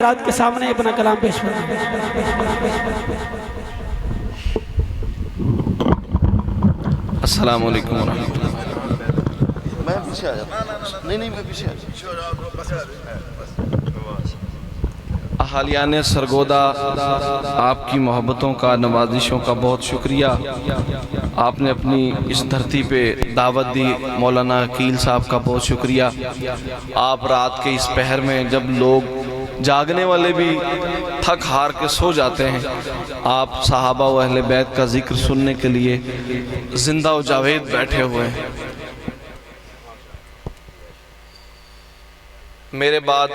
رات کے سامنے اپنا کلام پیش کرنا۔ السلام علیکم ورحمۃ اللہ۔ میں پیچھے آ جاتا ہوں۔ نہیں میں پیچھے آ جاتا ہوں۔ احالیان سرگودا، آپ کی محبتوں کا، نوازشوں کا بہت شکریہ۔ آپ نے اپنی اس دھرتی پہ دعوت دی، مولانا عقیل صاحب کا بہت شکریہ۔ آپ رات کے اس پہر میں جب لوگ جاگنے والے بھی تھک ہار کے سو جاتے ہیں، آپ صحابہ و اہل بیت کا ذکر سننے کے لیے زندہ و جاوید بیٹھے ہوئے ہیں۔ میرے بعد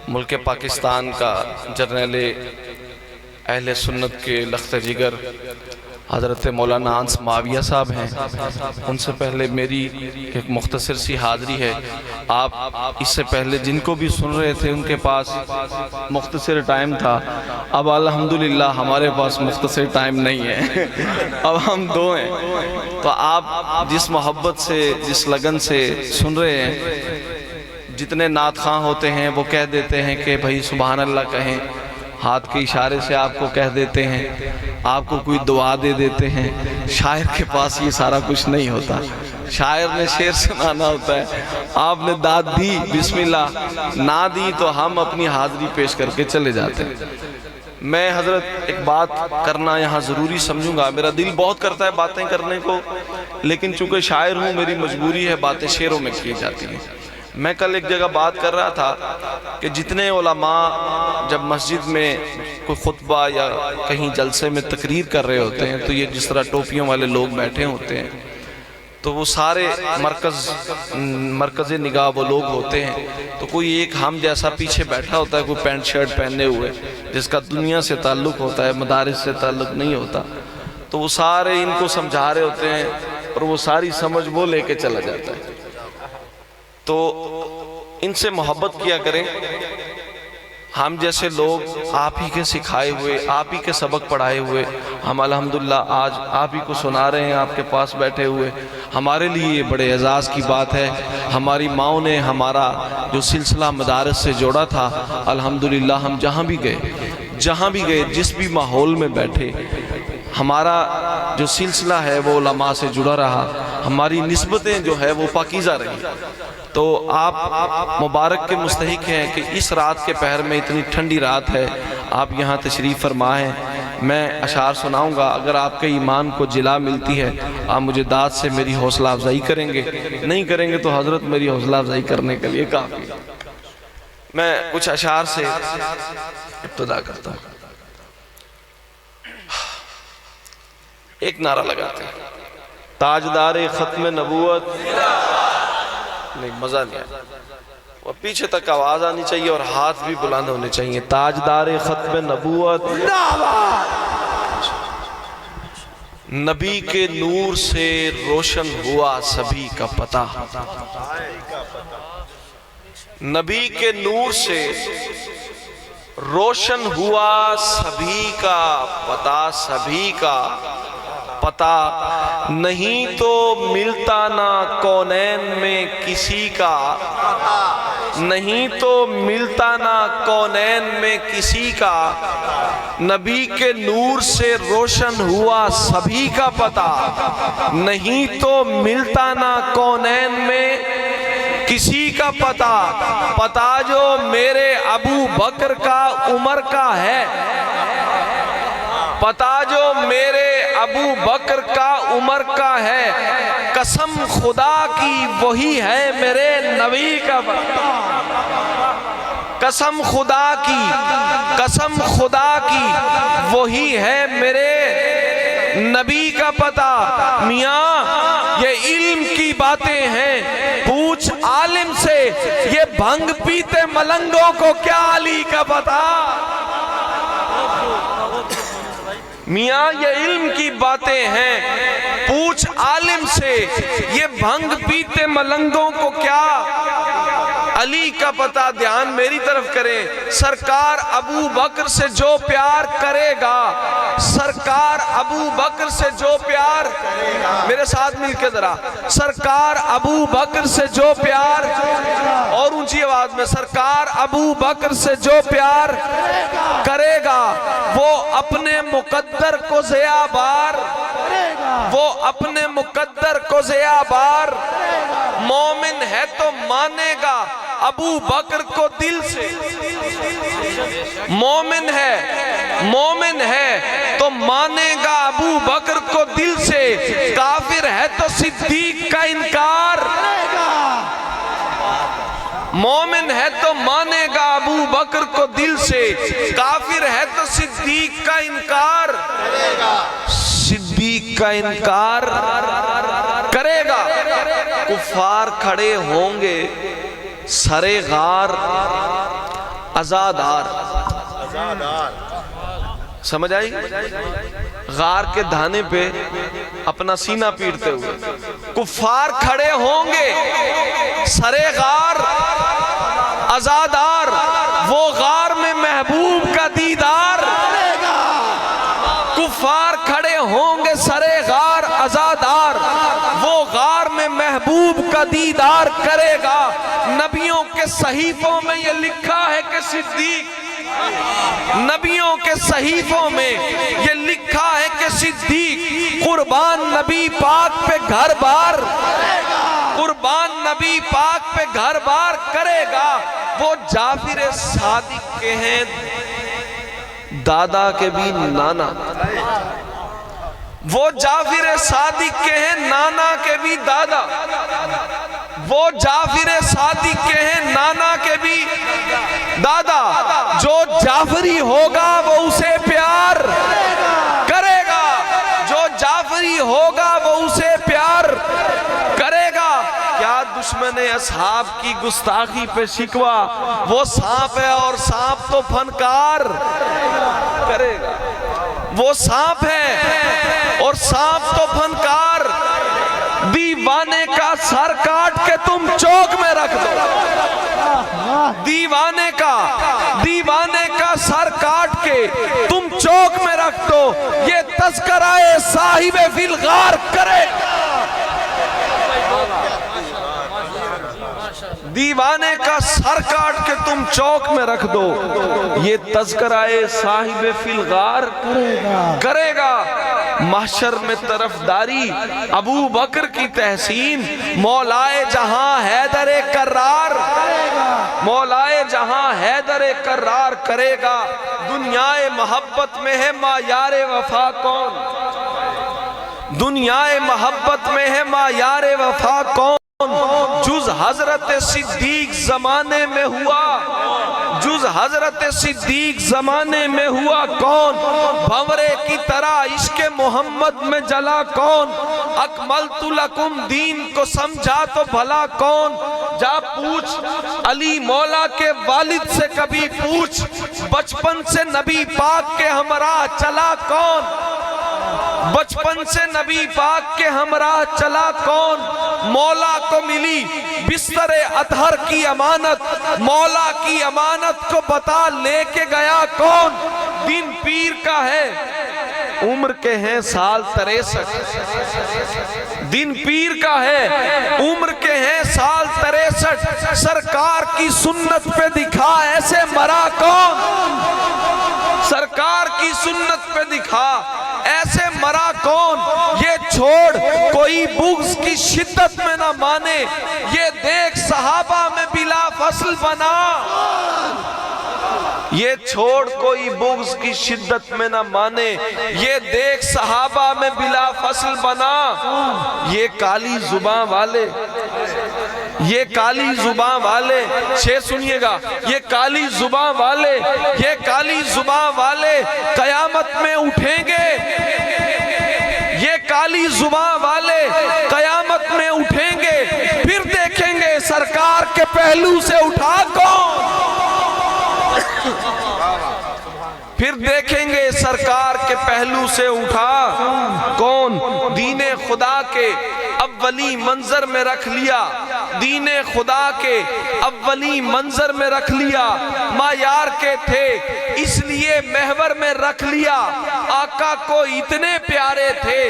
ملک پاکستان کا جرنیل اہل سنت کے لخت جگر حضرت مولانا انس معاویہ صاحب ہیں۔ ان سے پہلے میری ایک مختصر سی حاضری ہے۔ آپ اس سے پہلے جن کو بھی سن رہے تھے ان کے پاس مختصر ٹائم تھا، اب الحمدللہ ہمارے پاس مختصر ٹائم نہیں ہے، اب ہم دو ہیں۔ تو آپ جس محبت سے، جس لگن سے سن رہے ہیں، جتنے نعت خواں ہوتے ہیں وہ کہہ دیتے ہیں کہ بھائی سبحان اللہ کہیں، ہاتھ کے اشارے سے آپ کو کہہ دیتے ہیں، آپ کو کوئی دعا دے دیتے ہیں۔ شاعر کے پاس یہ سارا کچھ نہیں ہوتا، شاعر نے شعر سنانا ہوتا ہے۔ آپ نے داد دی، بسم اللہ، نہ دی تو ہم اپنی حاضری پیش کر کے چلے جاتے ہیں۔ میں حضرت ایک بات کرنا یہاں ضروری سمجھوں گا، میرا دل بہت کرتا ہے باتیں کرنے کو، لیکن چونکہ شاعر ہوں میری مجبوری ہے باتیں شعروں میں کی جاتی ہیں۔ میں کل ایک جگہ بات کر رہا تھا کہ جتنے علماء جب مسجد میں کوئی خطبہ یا کہیں جلسے میں تقریر کر رہے ہوتے ہیں تو یہ جس طرح ٹوپیوں والے لوگ بیٹھے ہوتے ہیں تو وہ سارے مرکز نگاہ وہ لوگ ہوتے ہیں، تو کوئی ایک ہم جیسا پیچھے بیٹھا ہوتا ہے، کوئی پینٹ شرٹ پہنے ہوئے جس کا دنیا سے تعلق ہوتا ہے، مدارس سے تعلق نہیں ہوتا، تو وہ سارے ان کو سمجھا رہے ہوتے ہیں اور وہ ساری سمجھ وہ لے کے چلا جاتا ہے۔ تو ان سے محبت کیا کریں۔ ہم جیسے لوگ آپ ہی کے سکھائے ہوئے، آپ ہی کے سبق پڑھائے ہوئے، ہم الحمدللہ آج آپ ہی کو سنا رہے ہیں آپ کے پاس بیٹھے ہوئے، ہمارے لیے یہ بڑے اعزاز کی بات ہے۔ ہماری ماؤں نے ہمارا جو سلسلہ مدارس سے جوڑا تھا، الحمدللہ ہم جہاں بھی گئے، جس بھی ماحول میں بیٹھے، ہمارا جو سلسلہ ہے وہ علماء سے جڑا رہا، ہماری نسبتیں جو ہے وہ پاکیزہ رہی۔ تو آپ مبارک کے مستحق ہیں کہ اس رات کے پہر میں، اتنی ٹھنڈی رات ہے، آپ یہاں تشریف فرما ہیں۔ میں اشعار سناؤں گا، اگر آپ کے ایمان کو جلا ملتی ہے آپ مجھے داد سے میری حوصلہ افزائی کریں گے، نہیں کریں گے تو حضرت میری حوصلہ افزائی کرنے کے لیے کافی ہے۔ میں کچھ اشعار سے ابتدا کرتا ہوں۔ ایک نعرہ لگاتے ہیں، تاجدار ختم نبوت، نہیں مزہ نہیں آیا، وہ پیچھے تک آواز آنی چاہیے اور ہاتھ بھی بلند ہونے چاہیے۔ تاجدار ختم نبوت، نبی کے نور سے روشن ہوا سبھی کا پتہ، نبی کے نور سے روشن ہوا سبھی کا پتہ، سبھی کا پتہ، نہیں تو ملتا نہ کونین میں کسی کا، نہیں تو ملتا نہ کونین میں کسی کا، نبی کے نور سے روشن ہوا سبھی کا پتہ، نہیں تو ملتا نہ کونین میں کسی کا پتہ، پتہ جو میرے ابو بکر کا عمر کا ہے، پتہ جو میرے ابو بکر کا عمر کا ہے، قسم خدا کی وہی ہے میرے نبی کا پتہ، قسم خدا کی وہی ہے میرے نبی کا پتہ۔ میاں یہ علم کی باتیں ہیں، پوچھ عالم سے، یہ بھنگ پیتے ملنگوں کو کیا علی کا پتہ۔ میاں یہ علم کی باتیں ہیں، پوچھ عالم سے، یہ بھنگ پیتے ملنگوں کو کیا علی کا پتہ دھیان میری طرف کریں، سرکار ابو بکر سے جو پیار کرے گا، سرکار ابو بکر سے جو پیار، میرے ساتھ مل کے ذرا، سرکار ابو بکر سے جو پیار، اور اونچی آواز میں، سرکار ابو بکر سے جو پیار کرے گا وہ اپنے مقدر کو ضیاء بار، وہ اپنے مقدر کو ضیاء بار، مومن ہے تو مانے گا ابو بکر کو دل سے، مومن ہے تو مانے گا ابو بکر کو دل سے، کافر ہے تو صدیق کا انکار، مومن ہے تو مانے گا ابو بکر کو دل سے، کافر ہے تو صدیق کا انکار، صدیق کا انکار کرے گا، کفار کھڑے ہوں گے سرے غار عزادار، سمجھ آئی؟ غار کے دھانے پہ اپنا سینہ پیٹتے ہوئے کفار کھڑے ہوں گے سرے غار عزادار، وہ غار میں محبوب کا دیدار، کفار کھڑے ہوں گے سرے غار عزادار، وہ غار میں محبوب کا دیدار کرے گا، نبیوں کے صحیفوں میں یہ لکھا ہے کہ صدیق، نبیوں کے صحیفوں میں یہ لکھا ہے کہ صدیق قربان نبی پاک پہ گھر بار، قربان نبی پاک پہ گھر بار کرے گا، وہ جعفر صادق کے ہیں دادا کے بھی نانا، وہ جعفر صادق کے ہیں نانا کے بھی دادا، وہ جعفر صادق کے ہیں نانا کے بھی دادا، جو جعفری ہوگا وہ اسے پیار کرے گا، جو جعفری ہوگا وہ اسے پیار کرے گا، کیا دشمن اصحاب کی گستاخی پہ شکوہ، وہ سانپ ہے اور سانپ تو فنکار کرے گا، وہ سانپ ہے اور سانپ تو فنکار، دیوانے کا سر کاٹ کے تم چوک میں رکھ دو، دیوانے کا سر کاٹ کے تم چوک میں رکھ دو، یہ تذکرہ صاحب فی الغار کرے، دیوانے کا سر کاٹ کے تم چوک میں رکھ دو، یہ تذکرہ صاحب فی الغار کرے گا، محشر میں طرفداری ابو بکر کی تحسین، مولائے جہاں حیدر کرار، مولائے جہاں حیدر کرار کرے گا، دنیائے محبت میں ہے معیار وفا کون، دنیائے محبت میں ہے معیار وفا کون، جز حضرت صدیق زمانے میں ہوا، جز حضرت صدیق زمانے میں ہوا کون، بھنورے کی طرح عشق محمد میں جلا کون، اکملت لکم دین کو سمجھا تو بھلا کون، جا پوچھ علی مولا کے والد سے کبھی پوچھ، بچپن سے نبی پاک کے ہمراہ چلا کون، بچپن سے نبی پاک کے ہمراہ چلا کون، مولا کو ملی بستر اطہر کی امانت، مولا کی امانت کو بتا لے کے گیا کون، دن پیر کا ہے عمر کے ہیں سال 63، دن پیر کا ہے عمر کے ہیں سال 63، سرکار کی سنت پہ دکھا ایسے مرا کون، سرکار کی سنت پہ دکھا ایسے مرا کون، یہ چھوڑ کوئی بغض کی شدت میں نہ مانے، یہ دیکھ صحابہ میں بلا فصل بنا، یہ چھوڑ کوئی بغض کی شدت میں نہ مانے، یہ دیکھ صحابہ میں بلا فصل بنا، یہ کالی زباں والے، یہ کالی زباں والے، سنیے گا، یہ کالی زباں والے، یہ کالی زباں والے قیامت میں اٹھیں گے، یہ کالی زباں والے قیامت میں اٹھیں گے، پھر دیکھیں گے سرکار کے پہلو سے اٹھا کون، پھر دیکھیں گے سرکار کے پہلو پہلو سے اٹھا کون؟ دین خدا کے اولی منظر میں رکھ لیا، دین خدا کے اولی منظر میں رکھ لیا، معیار کے تھے اس لیے محور میں رکھ لیا، آقا کو اتنے پیارے تھے،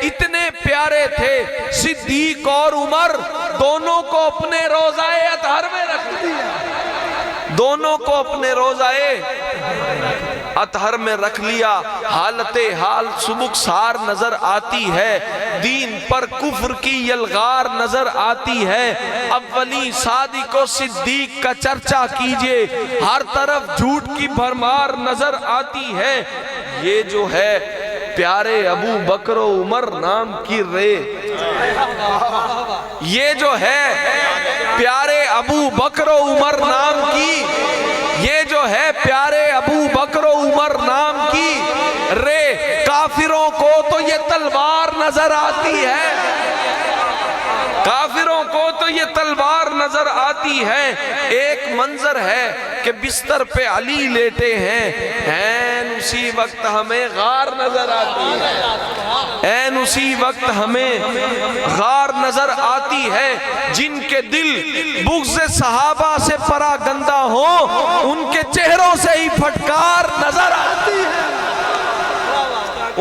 اتنے پیارے تھے، صدیق اور عمر دونوں کو اپنے روضۂ اطہر میں رکھ لیا، دونوں کو اپنے روضۂ اطہر میں رکھ لیا۔ حالت حال سبک سار نظر آتی ہے، دین پر کفر کی یلغار نظر آتی ہے، اولی صادق و صدیق کا چرچا کیجئے، ہر طرف جھوٹ کی بھرمار نظر آتی ہے۔ یہ جو ہے پیارے ابو بکر و عمر نام کی رے، یہ جو ہے پیارے ابو بکر و عمر نام کی، یہ جو ہے پیارے ابو بکر و عمر نام کی رے، کافروں کو تو یہ تلوار نظر آتی ہے، کافروں کو تو یہ تلوار نظر آتی ہے۔ ایک منظر ہے کہ بستر پہ علی لیٹے ہیں، این اسی وقت ہمیں غار نظر آتی ہے، این اسی وقت ہمیں غار نظر آتی ہے۔ جن کے دل بغض صحابہ سے پراگندہ ہوں ان کے چہروں سے ہی پھٹکار نظر آتی ہے،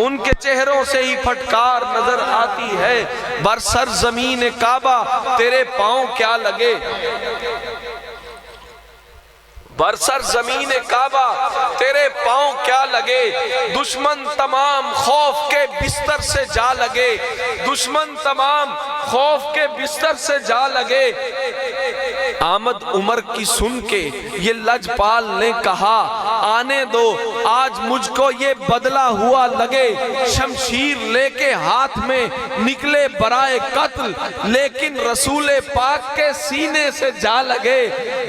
ان کے چہروں سے ہی پھٹکار نظر آتی ہے۔ برسر زمین کعبہ تیرے پاؤں کیا لگے، برسر زمین کعبہ تیرے پاؤں کیا لگے، دشمن تمام خوف کے بستر سے جا لگے، دشمن تمام خوف کے بستر سے جا لگے۔ آمد عمر کی سن کے یہ لجپال نے کہا آنے دو آج مجھ کو یہ بدلہ ہوا لگے، شمشیر لے کے ہاتھ میں نکلے برائے قتل، لیکن رسول پاک کے سینے سے جا لگے۔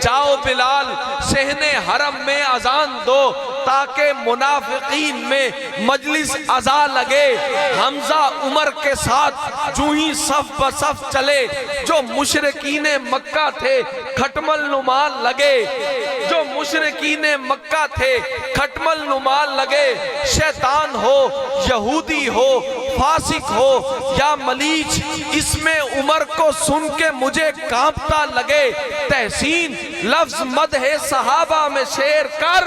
جاؤ بلال صحن حرم میں اذان دو تاکہ منافقین میں مجلس ازا لگے۔ حمزہ عمر کے ساتھ جو ہی صف بصف چلے، جو مشرکین مکہ تھے کھٹمل نمال لگے، جو مشرکین مکہ تھے کھٹمل نمال لگے۔ شیطان ہو یہودی ہو فاسق ہو یا ملیچ، اس میں عمر کو سن کے مجھے کانپتا لگے۔ تحسین لفظ مدح صحابہ میں شعر کر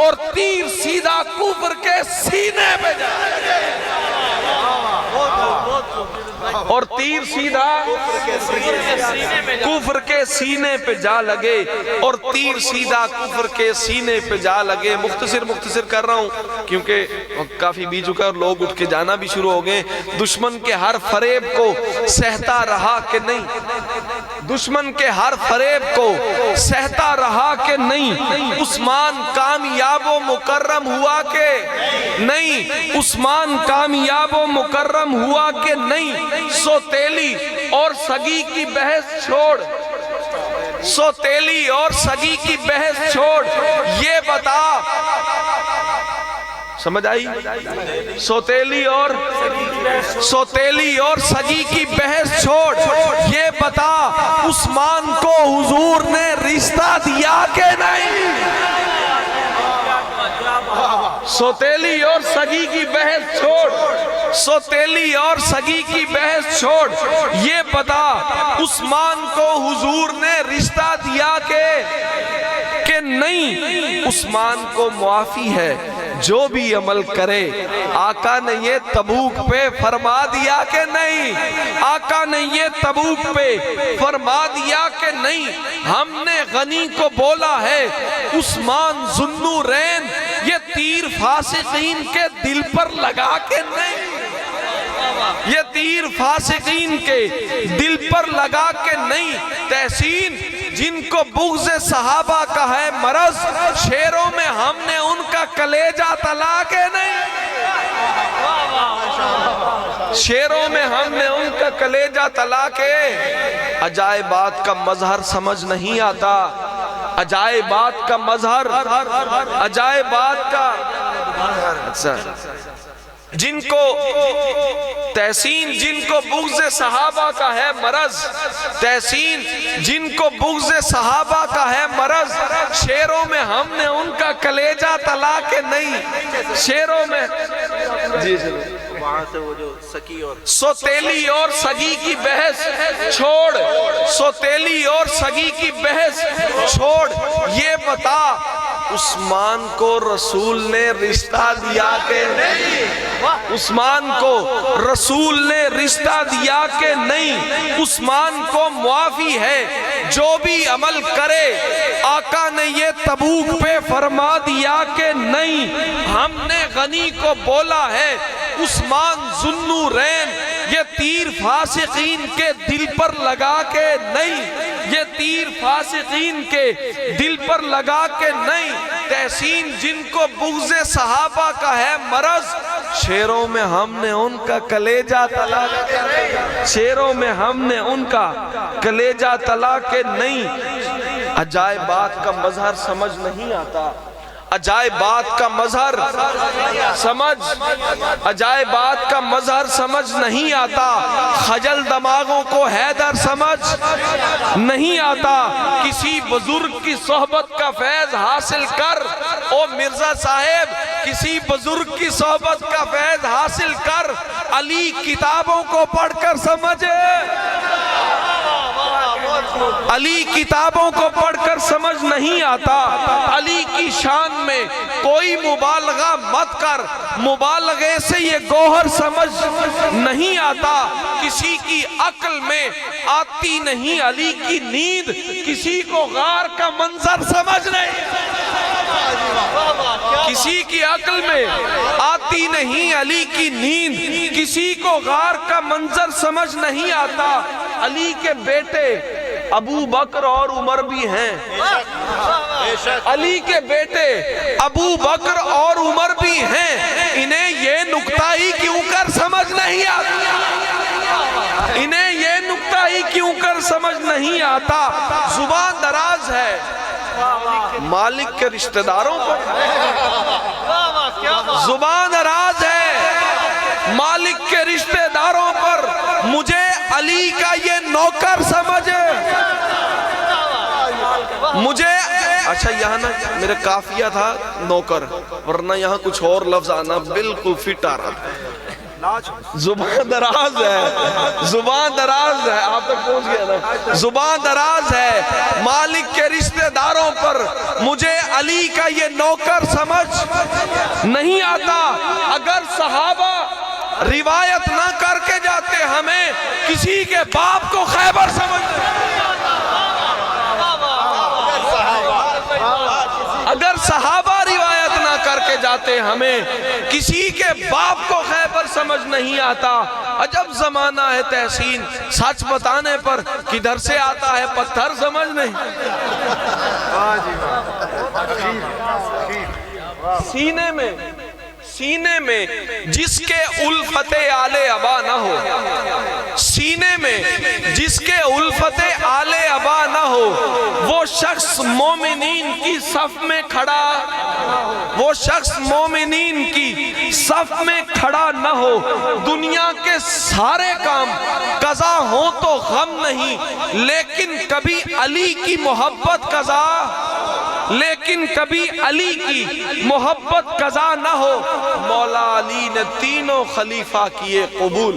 اور تیر سیدھا کفر کے سینے پہ جا لگے، اور تیر سیدھا کفر کے سینے پہ جا لگے، اور تیر سیدھا کفر کے سینے پہ جا لگے۔ مختصر کر رہا ہوں کیونکہ کافی بھی چکا اور لوگ اٹھ کے جانا بھی شروع ہو گئے۔ دشمن کے ہر فریب کو سہتا رہا کہ نہیں، دشمن کے ہر فریب کو سہتا رہا کہ نہیں، عثمان کامیاب و مکرم ہوا کہ نہیں، عثمان کامیاب و مکرم ہوا کہ نہیں۔ سوتیلی اور سگی کی بحث چھوڑ، سوتیلی اور سگی کی بحث چھوڑ، یہ بتا سمجھ آئی؟ سوتیلی اور سگی کی بحث چھوڑ، یہ بتا عثمان کو حضور نے رشتہ دیا کہ نہیں؟ سوتیلی اور سگی کی بحث چھوڑ، سوتیلی اور سگی کی بحث چھوڑ، یہ بتا عثمان کو حضور نے رشتہ دیا کہ نہیں؟ عثمان کو معافی ہے جو بھی عمل کرے، آقا نے یہ تبوک پہ فرما دیا کہ نہیں؟ آقا نے یہ تبوک پہ فرما دیا کہ نہیں؟ ہم نے غنی کو بولا ہے عثمان ذوالنورین یہ تیر فاسقین کے دل پر لگا کے نہیں، یہ تیر فاسقین کے دل پر لگا کے نہیں۔ تحسین جن کو بغض صحابہ کا ہے مرض، شعروں میں ہم نے ان کا کلیجہ تلا کے نہیں، شعروں میں ہم نے ان کا کلیجہ تلا کے۔ عجائبات کا مظہر سمجھ نہیں آتا، عجائبات کا مظہر، عجائبات کا جن کو تحسین جن کو بغض صحابہ کا ہے مرض، تحسین جن کو بغض صحابہ کا ہے مرض، شعروں میں ہم نے ان کا کلیجہ تلا کے نہیں، شعروں میں جی وہاں سے وہ جو سکی اور سوتیلی اور سگی کی بحث چھوڑ، سوتیلی اور سگی کی بحث چھوڑ، یہ بتا عثمان کو رسول نے رشتہ دیا کہ نہیں؟ عثمان کو رسول نے رشتہ دیا کہ نہیں؟ عثمان کو معافی ہے جو بھی عمل کرے، آقا نے یہ تبوک پہ فرما دیا کہ نہیں؟ ہم نے غنی کو بولا ہے عثمان ذوالنورین یہ تیر فاسقین کے دل پر لگا کے نہیں، یہ تیر فاسقین کے دل پر لگا کے نہیں۔ تحسین جن کو بغض صحابہ کا ہے مرض، شعروں میں ہم نے ان کا کلیجہ تلا کے، شعروں میں ہم نے ان کا کلیجہ تلا کے نہیں۔ عجائبات کا مظہر سمجھ نہیں آتا، عجائبات کا مظہر عجائبات کا مظہر سمجھ نہیں آتا، خجل دماغوں کو حیدر سمجھ نہیں آتا۔ کسی بزرگ کی صحبت کا فیض حاصل کر، او مرزا صاحب کسی بزرگ کی صحبت کا فیض حاصل کر، علی کتابوں کو پڑھ کر سمجھے، علی کتابوں کو پڑھ کر سمجھ نہیں آتا۔ علی کی شان میں کوئی مبالغہ مت کر، مبالغے سے یہ گوہر سمجھ نہیں آتا۔ کسی کی عقل میں آتی نہیں علی کی نیند، کسی کو غار کا منظر سمجھ نہیں، کسی کی عقل میں آتی نہیں علی کی نیند، کسی کو غار کا منظر سمجھ نہیں آتا۔ علی کے بیٹے ابو بکر اور عمر بھی ہیں، علی کے بیٹے ابو بکر اور عمر بھی ہیں، انہیں یہ نکتہ ہی کیوں کر سمجھ نہیں آتا، انہیں یہ نکتہ ہی کیوں کر سمجھ نہیں آتا۔ زبان دراز ہے مالک کے رشتہ داروں پر، زبان دراز ہے مالک کے رشتہ داروں پر، مجھے علی کا یہ نوکر سمجھے، مجھے اچھا یہاں نا میرے قافیہ تھا نوکر، ورنہ یہاں کچھ اور لفظ آنا بالکل فٹ آ رہا تھا۔ زبان دراز ہے، زبان دراز ہے، آپ تک پہنچ گیا نا، زبان دراز ہے مالک کے رشتہ داروں پر، مجھے علی کا یہ نوکر سمجھ نہیں آتا۔ اگر صحابہ روایت نہ کر کے جاتے ہمیں کسی کے باپ کو خیبر سمجھ، اگر صحابہ روایت نہ کر کے جاتے ہمیں کسی کے باپ کو خیبر سمجھ نہیں آتا۔ عجب زمانہ ہے تحسین، سچ بتانے پر کدھر سے آتا ہے پتھر سمجھ نہیں، سینے میں جس کے الفت آل ابا نہ ہو، سینے میں جس کے الفت آل ابا نہ ہو، وہ شخص مومنین کی صف میں کھڑا، وہ شخص مومنین کی صف میں کھڑا نہ ہو۔ دنیا کے سارے کام قضا ہوں تو غم نہیں، لیکن کبھی علی کی محبت قضا، لیکن کبھی علی کی محبت قضا نہ ہو۔ مولا علی نے تینوں خلیفہ کیے قبول،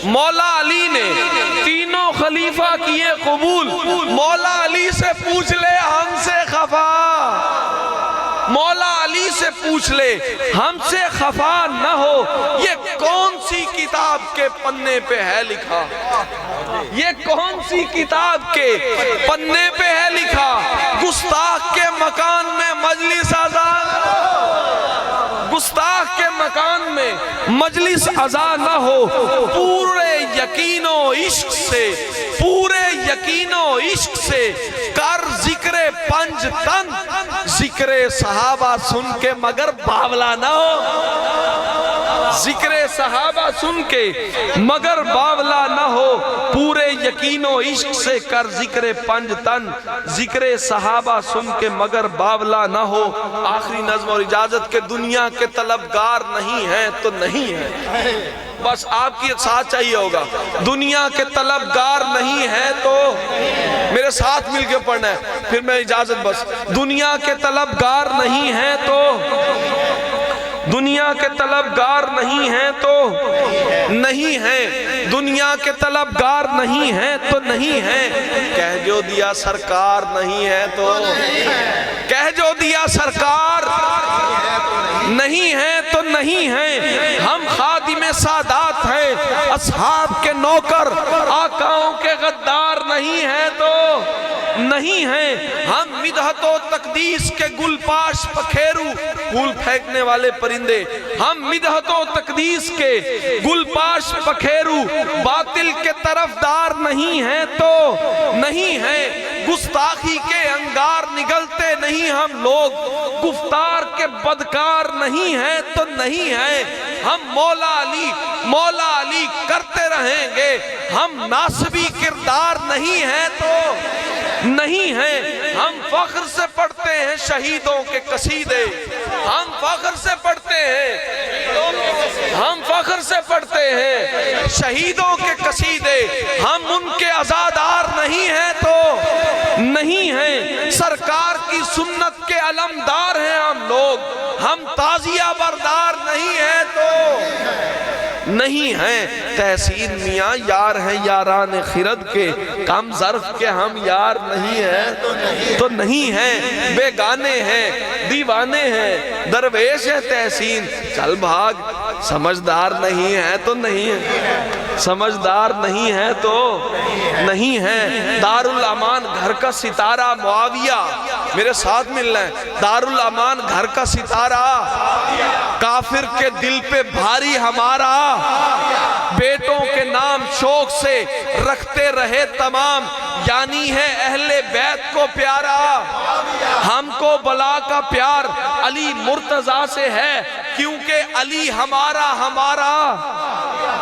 مولا علی نے تینوں خلیفہ کیے قبول۔ مولا علی سے پوچھ لے ہم سے خفا، مولا علی سے پوچھ لے ہم سے خفا نہ ہو۔ یہ کون سی کتاب کے پنے پہ ہے لکھا، یہ کون سی کتاب کے پنے پہ ہے لکھا، گستاخ کے مکان میں مجلس آزاد، گستاخ کے مکان میں مجلس ازا نہ ہو۔ پورے یقین و عشق سے، پورے یقین و عشق سے کر ذکر پنج تن، ذکر صحابہ سن کے مگر باولا نہ ہو، ذکر صحابہ سن کے مگر باولا نہ ہو۔ پورے یقین و عشق سے کر ذکر پنج تن، ذکر صحابہ سن کے مگر باولا نہ ہو۔ آخری نظم اور اجازت کے دنیا کے طلبگار نہیں ہیں تو نہیں ہیں، بس آپ کی ساتھ چاہیے ہوگا، دنیا کے طلبگار نہیں ہیں تو میرے ساتھ مل کے پڑھنا ہے، پھر میں اجازت بس۔ دنیا کے طلبگار نہیں ہیں تو دنیا کے طلبگار نہیں ہیں تو نہیں ہیں، دنیا کے طلبگار نہیں ہیں تو نہیں ہیں، کہہ جو دیا سرکار نہیں ہے تو کہہ جو دیا سرکار نہیں ہے تو نہیں ہیں، ہم خادم سادات ہیں، اصحاب کے نوکر، آقاؤں کے غدار نہیں ہیں تو نہیں ہیں، ہم مدحت و تقدیس کے گل پاش پکھیرو، پھول پھینکنے والے پرندے، ہم مدحت و تقدیس کے گل پاش پکھیرو، باطل کے طرفدار نہیں ہیں تو نہیں ہیں، گستاخی کے انگار نگلتے نہیں ہم لوگ، گفتار کے بدکار نہیں ہیں تو نہیں ہیں، ہم مولا علی کرتے رہیں گے، ہم ناسبی کردار نہیں ہیں تو نہیں ہیں، ہم فخر سے پڑھتے ہیں شہیدوں کے قصیدے، ہم فخر سے پڑھتے ہیں شہیدوں کے قصیدے، ہم ان کے عزادار نہیں ہیں تو نہیں ہیں، سرکار کی سنت کے علمدار ہیں ہم لوگ، ہم تعزیہ بردار نہیں ہیں تو نہیں ہیں، تحسین میاں یار ہیں یاران خرد کے، کم ظرف کے ہم یار نہیں ہیں تو نہیں ہیں، بیگانے ہیں دیوانے ہیں، درویش ہے تحسین چل بھاگ، سمجھدار نہیں ہے تو نہیں ہے، سمجھدار نہیں ہے تو نہیں ہے، دارالامان گھر کا ستارہ معاویہ، میرے ساتھ مل رہے ہیں، دارالامان گھر کا ستارہ، کافر کے دل پہ بھاری ہمارا، بیٹوں کے نام شوق سے رکھتے رہے تمام، یعنی ہے اہل بیت کو پیارا، ہم کو بلا کا پیار علی مرتضیٰ سے ہے، کیونکہ علی ہمارا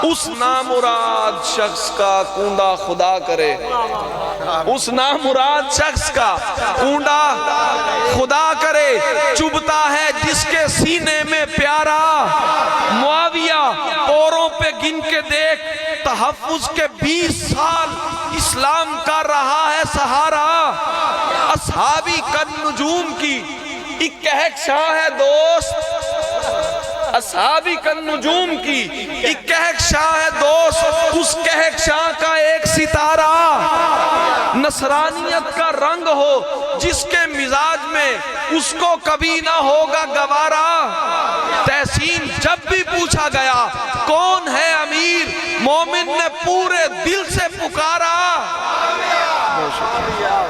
اس نامراد شخص کا کونڈا خدا کرے، اس نامراد شخص کا کونڈا خدا کرے، چبھتا ہے جس کے سینے میں پیارا، معاویہ پوروں پہ گن کے دیکھ، تحفظ کے 20 سال اسلام کا رہا ہے سہارا، اصحابی کن نجوم کی ایک کہکشاں ہے دوست، اصحابی کن نجوم کی ایک کہکشاں ہے دوست، اس کہکشاں کا ایک ستارہ، نصرانیت کا رنگ ہو جس کے مزاج میں اس کو کبھی نہ ہوگا گوارا، تحسین جب بھی پوچھا گیا کون ہے امیر، مومن نے پورے دل سے پکارا،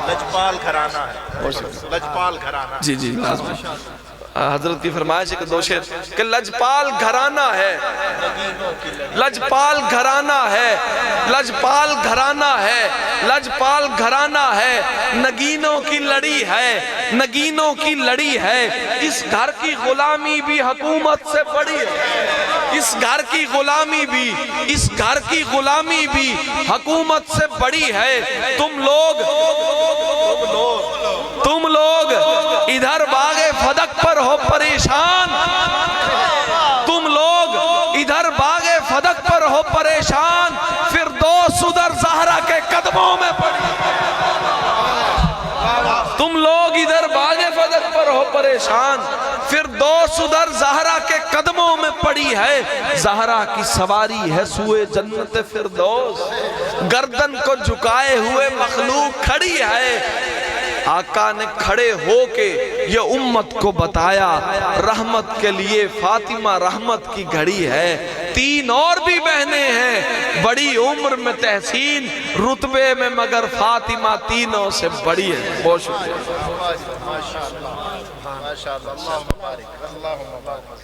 لجپال گھرانہ ہے، لجپال گھرانہ، جی لازم حضرت کی فرمائش ہے کہ دو شعر کہ لجپال گھرانہ ہے، لجپال گھرانہ ہے، لجپال گھرانہ ہے، لجپال گھرانہ ہے، نگینوں کی لڑی ہے، نگینوں کی لڑی ہے، اس گھر کی غلامی بھی حکومت سے بڑی ہے، اس گھر کی غلامی بھی حکومت سے بڑی ہے، تم لوگ ادھر باغ فدق پر ہو پریشان، تم لوگ ادھر باغ فدق پر ہو پریشان، فردوس ادھر زہرا کے قدموں میں پڑی، تم لوگ ادھر باغ فدق پر ہو پریشان، فردوس ادھر زہرا کے قدموں میں پڑی ہے، زہرا کی سواری ہے سوئے جنت فردوس، گردن کو جھکائے ہوئے مخلوق کھڑی ہے، آقا نے کھڑے ہو کے یہ امت کو بتایا، رحمت کے لیے فاطمہ رحمت کی گھڑی ہے، 3 اور بھی بہنیں ہیں، بڑی عمر میں تحسین، رتبے میں مگر فاطمہ تینوں سے بڑی ہے، بہت شکریہ۔